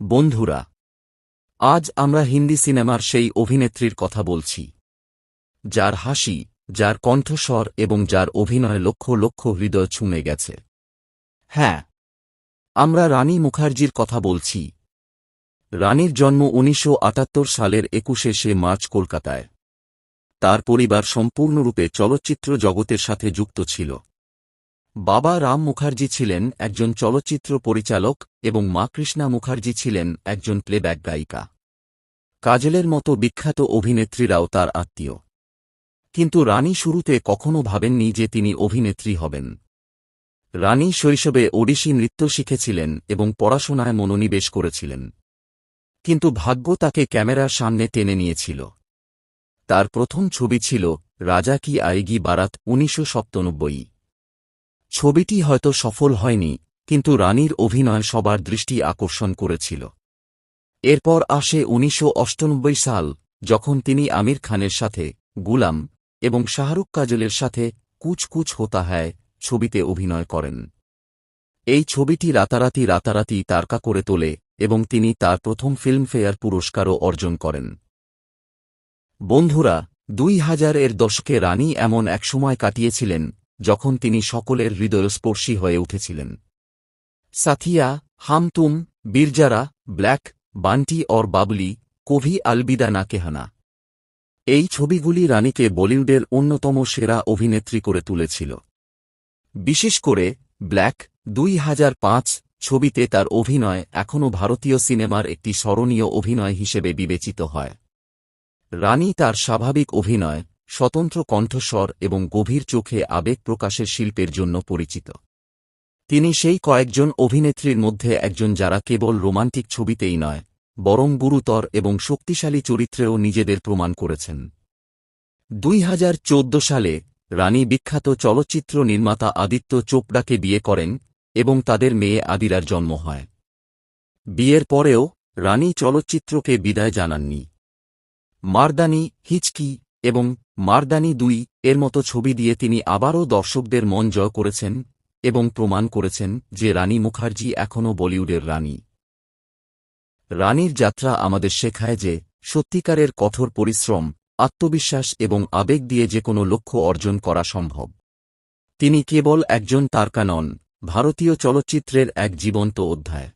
বন্ধুরা, আজ আমরা হিন্দি সিনেমার সেই অভিনেত্রীর কথা বলছি যার হাসি, যার কণ্ঠস্বর এবং যার অভিনয় লক্ষ লক্ষ হৃদয় ছুঁয়ে গেছে। হ্যাঁ, আমরা রানী মুখার্জির কথা বলছি। রানীর জন্ম ১৯৭৮ সালের ২১শে মার্চ কলকাতায়। তার পরিবার সম্পূর্ণরূপে চলচ্চিত্র জগতের সাথে যুক্ত ছিল। বাবা রাম মুখার্জি ছিলেন একজন চলচ্চিত্র পরিচালক এবং মা কৃষ্ণা মুখার্জি ছিলেন একজন প্লেব্যাক গায়িকা। কাজলের মতো বিখ্যাত অভিনেত্রীরাও তার আত্মীয়। কিন্তু রানী শুরুতে কখনো ভাবেননি যে তিনি অভিনেত্রী হবেন। রানী শৈশবে ওড়িশি নৃত্য শিখেছিলেন এবং পড়াশোনায় মনোনিবেশ করেছিলেন। কিন্তু ভাগ্য তাকে ক্যামেরার সামনে টেনে নিয়েছিল। তার প্রথম ছবি ছিল রাজা কি আয়েগি বারাত ১৯৯৭। ছবিটি হয়তো সফল হয়নি, কিন্তু রানীর অভিনয় সবার দৃষ্টি আকর্ষণ করেছিল। এরপর আসে ১৯৯৮ সাল, যখন তিনি আমির খানের সাথে গুলাম এবং শাহরুখ কাজলের সাথে কুছ কুছ হোতা হ্যায় ছবিতে অভিনয় করেন। এই ছবিটি রাতারাতি তারকা করে তোলে এবং তিনি তার প্রথম ফিল্মফেয়ার পুরস্কারও অর্জন করেন। বন্ধুরা, ২০০০-এর দশকে রানী এমন এক সময় কাটিয়েছিলেন যখন তিনি সকলের হৃদয়স্পর্শী হয়ে উঠেছিলেন। সাথিয়া, হাম তুম, বীরজারা, ব্ল্যাক, বান্টি অর বাবলি, কভি আলবিদা না কেহানা, এই ছবিগুলি রানীকে বলিউডের অন্যতম সেরা অভিনেত্রী করে তুলেছিল। বিশেষ করে ব্ল্যাক ২০০৫ ছবিতে তার অভিনয় এখনও ভারতীয় সিনেমার একটি স্মরণীয় অভিনয় হিসেবে বিবেচিত হয়। রানী তার স্বাভাবিক অভিনয়, স্বতন্ত্র কণ্ঠস্বর এবং গভীর চোখে আবেগ প্রকাশের শিল্পের জন্য পরিচিত। তিনি সেই কয়েকজন অভিনেত্রীর মধ্যে একজন যারা কেবল রোমান্টিক ছবিতেই নয়, বরং গুরুতর এবং শক্তিশালী চরিত্রেও নিজেদের প্রমাণ করেছেন। ২০১৪ সালে রানী বিখ্যাত চলচ্চিত্র নির্মাতা আদিত্য চোপড়াকে বিয়ে করেন এবং তাদের মেয়ে আদিরার জন্ম হয়। বিয়ের পরেও রানী চলচ্চিত্রকে বিদায় জানাননি। মারদানি, হিচকি এবং মারদানি ২ এর মতো ছবি দিয়ে তিনি আবারও দর্শকদের মন জয় করেছেন এবং প্রমাণ করেছেন যে রানী মুখার্জি এখনও বলিউডের রানী। রানীর যাত্রা আমাদের শেখায় যে সত্যিকারের কঠোর পরিশ্রম, আত্মবিশ্বাস এবং আবেগ দিয়ে যে কোনো লক্ষ্য অর্জন করা সম্ভব। তিনি কেবল একজন তারকা নন, ভারতীয় চলচ্চিত্রের এক জীবন্ত অধ্যায়।